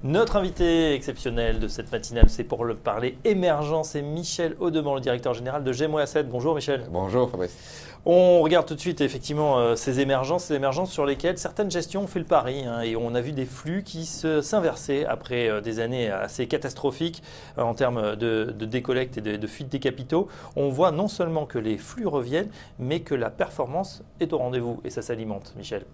Notre invité exceptionnel de cette matinale, c'est pour le parler émergence, c'est Michel Audemand, le directeur général de Gemmo Asset. Bonjour Michel. Bonjour Fabrice. On regarde tout de suite effectivement ces émergences sur lesquelles certaines gestions ont fait le pari et on a vu des flux qui s'inversaient après des années assez catastrophiques en termes de décollecte et de fuite des capitaux. On voit non seulement que les flux reviennent, mais que la performance est au rendez-vous et ça s'alimente, Michel.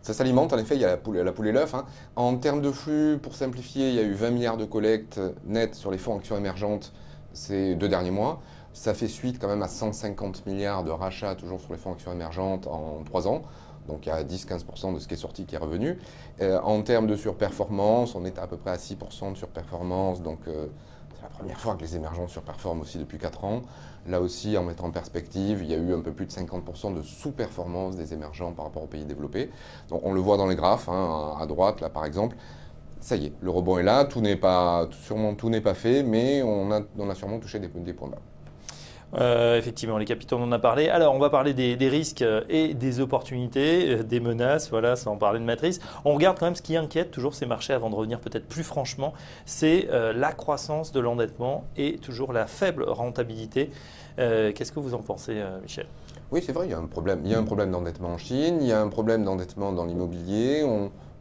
Ça s'alimente, en effet, il y a la poule et l'œuf. En termes de flux, pour simplifier, il y a eu 20 milliards de collectes nettes sur les fonds actions émergentes ces 2 derniers mois. Ça fait suite quand même à 150 milliards de rachats toujours sur les fonds actions émergentes en 3 ans. Donc il y a 10-15% de ce qui est sorti qui est revenu. En termes de surperformance, on est à peu près à 6% de surperformance. Donc c'est la première fois que les émergents surperforment aussi depuis 4 ans. Là aussi, en mettant en perspective, il y a eu un peu plus de 50% de sous-performance des émergents par rapport aux pays développés. Donc on le voit dans les graphes, à droite là par exemple. Ça y est, le rebond est là, sûrement tout n'est pas fait, mais on a sûrement touché des points bas. Effectivement, les capitaux, on en a parlé. Alors, on va parler des risques et des opportunités, des menaces, voilà, sans parler de matrice. On regarde quand même ce qui inquiète toujours ces marchés avant de revenir peut-être plus franchement, c'est la croissance de l'endettement et toujours la faible rentabilité. Qu'est-ce que vous en pensez, Michel ? Oui, c'est vrai, il y a un problème. Il y a un problème d'endettement en Chine, il y a un problème d'endettement dans l'immobilier.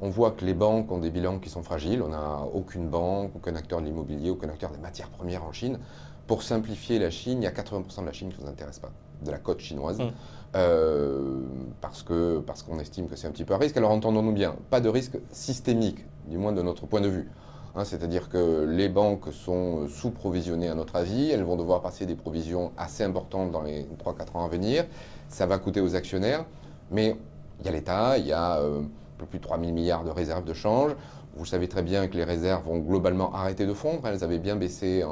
On voit que les banques ont des bilans qui sont fragiles. On n'a aucune banque, aucun acteur de l'immobilier, aucun acteur des matières premières en Chine. Pour simplifier la Chine, il y a 80% de la Chine qui ne vous intéresse pas, de la cote chinoise, parce qu'on estime que c'est un petit peu un risque. Alors entendons-nous bien, pas de risque systémique, du moins de notre point de vue. C'est-à-dire que les banques sont sous-provisionnées à notre avis, elles vont devoir passer des provisions assez importantes dans les 3-4 ans à venir. Ça va coûter aux actionnaires, mais il y a l'État, il y a un peu plus de 3 000 milliards de réserves de change. Vous savez très bien que les réserves vont globalement arrêter de fondre, elles avaient bien baissé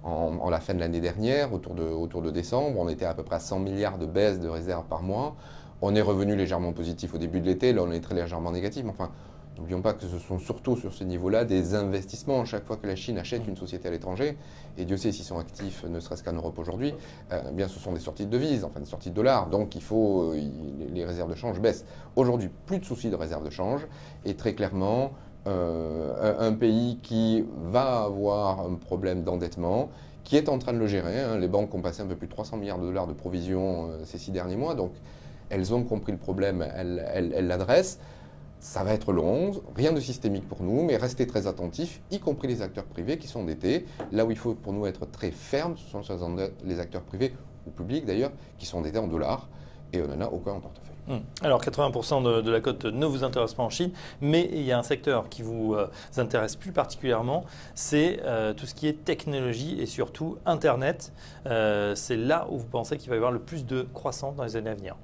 en la fin de l'année dernière, autour de décembre. On était à peu près à 100 milliards de baisse de réserves par mois. On est revenu légèrement positif au début de l'été, là on est très légèrement négatif. Mais enfin, n'oublions pas que ce sont surtout sur ce niveau-là des investissements. Chaque fois que la Chine achète une société à l'étranger, et Dieu sait s'ils sont actifs, ne serait-ce qu'en Europe aujourd'hui, bien ce sont des sorties de devises, enfin des sorties de dollars. Donc les réserves de change baissent. Aujourd'hui, plus de soucis de réserves de change, et très clairement, un pays qui va avoir un problème d'endettement, qui est en train de le gérer. Les banques ont passé un peu plus de 300 milliards de dollars de provisions ces 6 derniers mois, donc elles ont compris le problème, elles l'adressent. Ça va être long, rien de systémique pour nous, mais restez très attentifs, y compris les acteurs privés qui sont endettés. Là où il faut pour nous être très fermes, ce sont les acteurs privés, ou publics d'ailleurs, qui sont endettés en dollars, et on n'en a aucun en portefeuille. Alors 80% de la cote ne vous intéresse pas en Chine, mais il y a un secteur qui vous intéresse plus particulièrement, c'est tout ce qui est technologie et surtout Internet. C'est là où vous pensez qu'il va y avoir le plus de croissance dans les années à venir.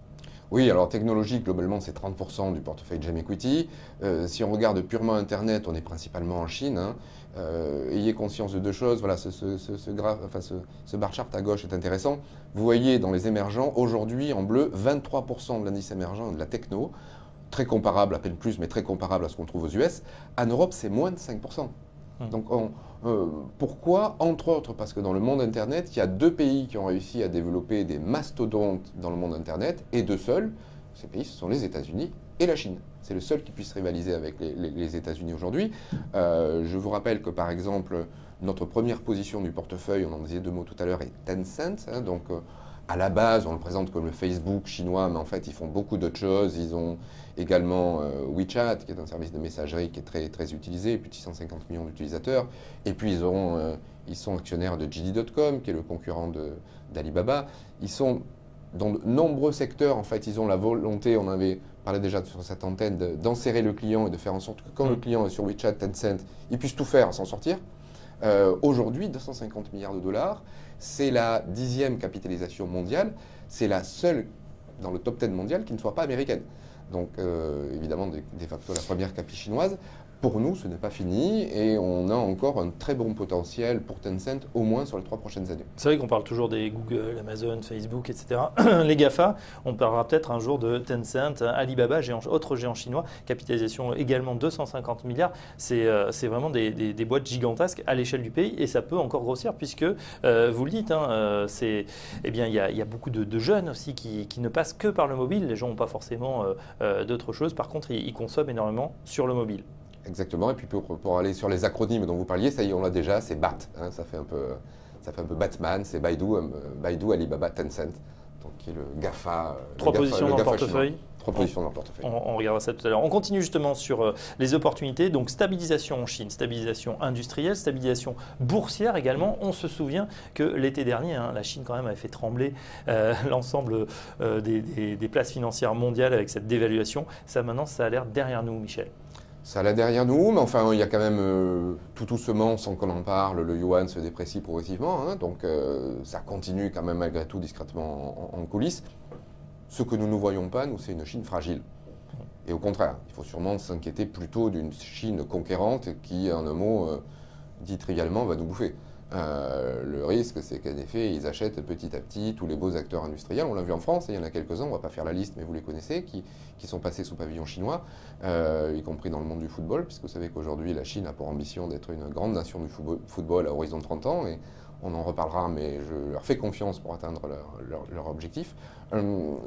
Oui, alors technologie, globalement, c'est 30% du portefeuille Gem Equity. Si on regarde purement Internet, on est principalement en Chine. Ayez conscience de deux choses. Voilà, ce bar chart à gauche est intéressant. Vous voyez dans les émergents, aujourd'hui, en bleu, 23% de l'indice émergent de la techno, très comparable, à peine plus, mais très comparable à ce qu'on trouve aux US. En Europe, c'est moins de 5%. Donc, pourquoi? Entre autres, parce que dans le monde Internet, il y a 2 pays qui ont réussi à développer des mastodontes dans le monde Internet, et 2 seuls. Ces pays, ce sont les États-Unis et la Chine. C'est le seul qui puisse rivaliser avec les États-Unis aujourd'hui. Je vous rappelle que, par exemple, notre première position du portefeuille, on en disait 2 mots tout à l'heure, est Tencent. À la base, on le présente comme le Facebook chinois, mais en fait, ils font beaucoup d'autres choses. Ils ont également WeChat, qui est un service de messagerie qui est très, très utilisé, plus de 650 millions d'utilisateurs. Et puis, ils sont actionnaires de JD.com, qui est le concurrent d'Alibaba. Ils sont dans de nombreux secteurs. En fait, ils ont la volonté, on avait parlé déjà sur cette antenne, d'enserrer le client et de faire en sorte que quand le client est sur WeChat, Tencent, il puisse tout faire s'en sortir. Aujourd'hui, 250 milliards de dollars, c'est la 10e capitalisation mondiale, c'est la seule dans le top 10 mondial qui ne soit pas américaine. Donc évidemment, de facto, la première capi chinoise. Pour nous, ce n'est pas fini et on a encore un très bon potentiel pour Tencent, au moins sur les 3 prochaines années. C'est vrai qu'on parle toujours des Google, Amazon, Facebook, etc. Les GAFA, on parlera peut-être un jour de Tencent, Alibaba, autre géant chinois, capitalisation également 250 milliards. C'est vraiment des boîtes gigantesques à l'échelle du pays et ça peut encore grossir puisque, vous le dites, il y a beaucoup de jeunes aussi qui ne passent que par le mobile. Les gens n'ont pas forcément d'autre chose. Par contre, ils consomment énormément sur le mobile. Exactement. Et puis pour aller sur les acronymes dont vous parliez, ça y est, on l'a déjà, c'est BAT. Hein, ça fait un peu Batman, c'est Baidu, Alibaba, Tencent, donc qui est le GAFA. Trois positions dans le portefeuille. Chinois. 3 positions dans le portefeuille. On regardera ça tout à l'heure. On continue justement sur les opportunités. Donc stabilisation en Chine, stabilisation industrielle, stabilisation boursière également. On se souvient que l'été dernier, la Chine quand même avait fait trembler l'ensemble des places financières mondiales avec cette dévaluation. Ça maintenant, ça a l'air derrière nous, Michel. Ça là derrière nous, mais enfin, il y a quand même tout doucement, sans qu'on en parle, le yuan se déprécie progressivement. Hein, donc ça continue quand même malgré tout discrètement en coulisses. Ce que nous ne voyons pas, nous, c'est une Chine fragile. Et au contraire, il faut sûrement s'inquiéter plutôt d'une Chine conquérante qui, en un mot, dit trivialement, va nous bouffer. Le risque, c'est qu'en effet, ils achètent petit à petit tous les beaux acteurs industriels. On l'a vu en France, il y en a quelques-uns, on ne va pas faire la liste, mais vous les connaissez, qui sont passés sous pavillon chinois, y compris dans le monde du football, puisque vous savez qu'aujourd'hui, la Chine a pour ambition d'être une grande nation du football à horizon de 30 ans. Et on en reparlera, mais je leur fais confiance pour atteindre leur objectif.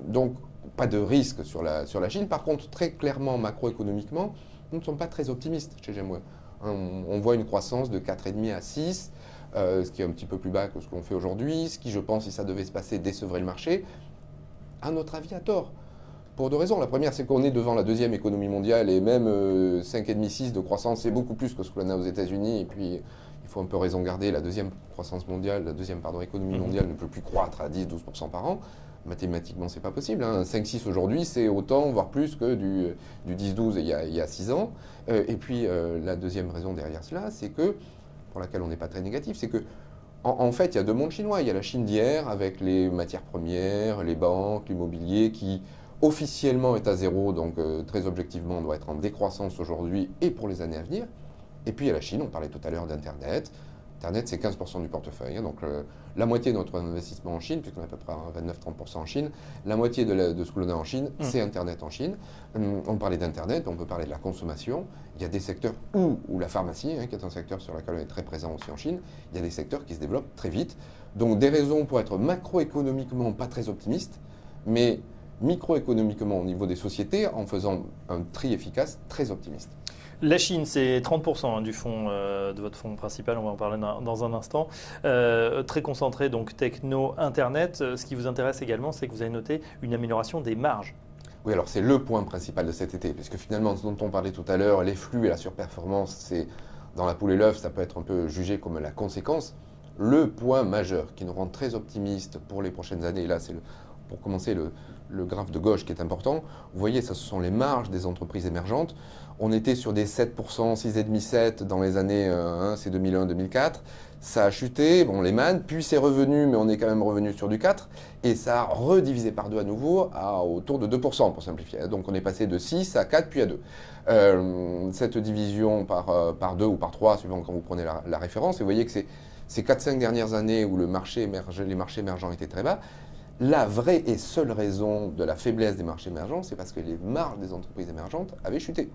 Donc, pas de risque sur la Chine. Par contre, très clairement, macroéconomiquement, nous ne sommes pas très optimistes chez GMWeb. On voit une croissance de 4,5 à 6, ce qui est un petit peu plus bas que ce qu'on fait aujourd'hui, ce qui, je pense, si ça devait se passer, décevrait le marché. À notre avis, à tort. Pour deux raisons. La première, c'est qu'on est devant la deuxième économie mondiale et même 5,5-6 de croissance, c'est beaucoup plus que ce que l'on a aux États-Unis. Et puis, il faut un peu raison garder. La deuxième économie mondiale ne peut plus croître à 10-12% par an. Mathématiquement, c'est pas possible. 5-6 aujourd'hui, c'est autant, voire plus que du 10-12 il y a 6 ans. Et puis, la deuxième raison derrière cela, c'est que, pour laquelle on n'est pas très négatif, c'est que en fait, il y a deux mondes chinois. Il y a la Chine d'hier avec les matières premières, les banques, l'immobilier qui officiellement est à zéro, donc très objectivement doit être en décroissance aujourd'hui et pour les années à venir. Et puis il y a la Chine, on parlait tout à l'heure d'Internet. Internet, c'est 15% du portefeuille. Donc la moitié de notre investissement en Chine, puisqu'on a à peu près 29-30% en Chine, la moitié de ce que l'on a en Chine, c'est Internet en Chine. On parlait d'Internet, on peut parler de la consommation. Il y a des secteurs où la pharmacie, qui est un secteur sur lequel on est très présent aussi en Chine, il y a des secteurs qui se développent très vite. Donc des raisons pour être macroéconomiquement pas très optimiste, mais microéconomiquement au niveau des sociétés, en faisant un tri efficace, très optimiste. La Chine, c'est 30% du fonds, de votre fonds principal, on va en parler dans un instant. Très concentré, donc techno, Internet. Ce qui vous intéresse également, c'est que vous avez noté une amélioration des marges. Oui, alors c'est le point principal de cet été, puisque finalement, ce dont on parlait tout à l'heure, les flux et la surperformance, c'est dans la poule et l'œuf, ça peut être un peu jugé comme la conséquence. Le point majeur qui nous rend très optimistes pour les prochaines années, et là c'est pour commencer le graphe de gauche qui est important, vous voyez, ce sont les marges des entreprises émergentes. On était sur des 7%, 6,5-7% dans les années c'est 2001-2004. Ça a chuté, bon, les mannes, puis c'est revenu, mais on est quand même revenu sur du 4%. Et ça a redivisé par deux à nouveau à autour de 2% pour simplifier. Donc on est passé de 6 à 4 puis à 2. Cette division par 2 ou par 3, suivant quand vous prenez la référence, et vous voyez que ces 4-5 dernières années où les marchés émergents étaient très bas, la vraie et seule raison de la faiblesse des marchés émergents, c'est parce que les marges des entreprises émergentes avaient chuté.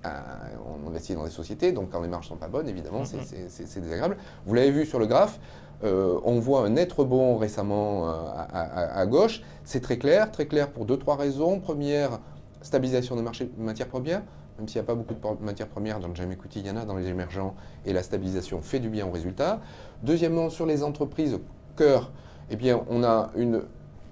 On investit dans des sociétés, donc quand les marges ne sont pas bonnes, évidemment, c'est désagréable. Vous l'avez vu sur le graphe, on voit un net rebond récemment à gauche. C'est très clair pour 2-3 raisons. Première, stabilisation des marchés de matières premières. Même s'il n'y a pas beaucoup de matières premières dans le Jam Equity, il y en a dans les émergents, et la stabilisation fait du bien au résultat. Deuxièmement, sur les entreprises cœur, eh bien, on a une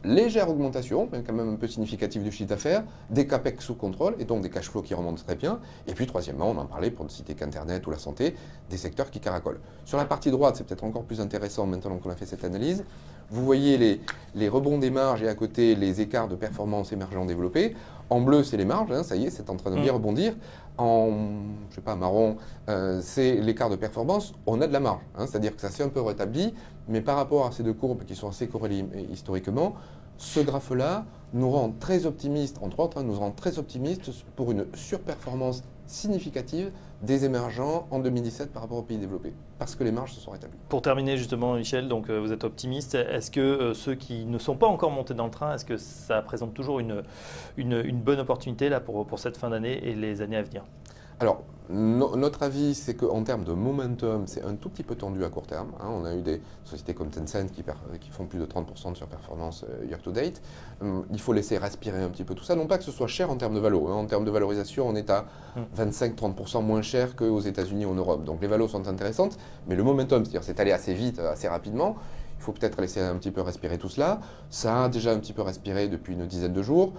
légère augmentation, mais quand même un peu significative du chiffre d'affaires, des capex sous contrôle et donc des cash flows qui remontent très bien. Et puis troisièmement, on en parlait pour ne citer qu'Internet ou la santé, des secteurs qui caracolent. Sur la partie droite, c'est peut-être encore plus intéressant maintenant qu'on a fait cette analyse. Vous voyez les rebonds des marges et à côté les écarts de performance émergents développés. En bleu, c'est les marges, ça y est, c'est en train de bien rebondir. En, je sais pas, marron, c'est l'écart de performance. On a de la marge, c'est-à-dire que ça s'est un peu rétabli, mais par rapport à ces deux courbes qui sont assez corrélées historiquement, ce graphe-là nous rend très optimistes, entre autres, nous rend très optimistes pour une surperformance significative des émergents en 2017 par rapport aux pays développés, parce que les marges se sont rétablies. Pour terminer justement, Michel, donc vous êtes optimiste. Est-ce que ceux qui ne sont pas encore montés dans le train, est-ce que ça présente toujours une bonne opportunité là, pour cette fin d'année et les années à venir ? Alors, notre avis, c'est qu'en termes de momentum, c'est un tout petit peu tendu à court terme. Hein. On a eu des sociétés comme Tencent qui font plus de 30% de surperformance year to date. Il faut laisser respirer un petit peu tout ça. Non pas que ce soit cher en termes de valo. Hein. En termes de valorisation, on est à 25-30% moins cher qu'aux États-Unis ou en Europe. Donc les valos sont intéressantes, mais le momentum, c'est-à-dire c'est allé assez vite, assez rapidement. Il faut peut-être laisser un petit peu respirer tout cela. Ça a déjà un petit peu respiré depuis une dizaine de jours.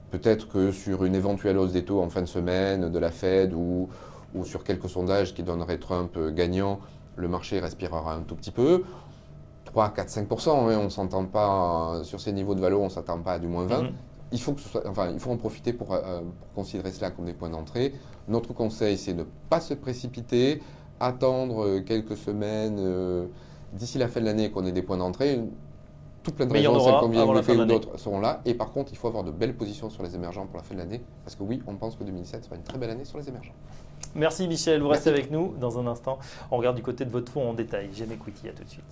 Peut-être que sur une éventuelle hausse des taux en fin de semaine de la Fed ou sur quelques sondages qui donneraient Trump gagnant, le marché respirera un tout petit peu. 3, 4, 5%, hein, on s'entend pas sur ces niveaux de valo, on ne s'attend pas à du moins 20. Il faut en profiter pour considérer cela comme des points d'entrée. Notre conseil, c'est de ne pas se précipiter, attendre quelques semaines d'ici la fin de l'année qu'on ait des points d'entrée. Tout plein de raisons, celles qu'on vient d'évoquer ou d'autres seront là. Et par contre, il faut avoir de belles positions sur les émergents pour la fin de l'année. Parce que oui, on pense que 2017 sera une très belle année sur les émergents. Merci Michel, vous restez avec nous dans un instant. On regarde du côté de votre fonds en détail. GM Equity, à tout de suite.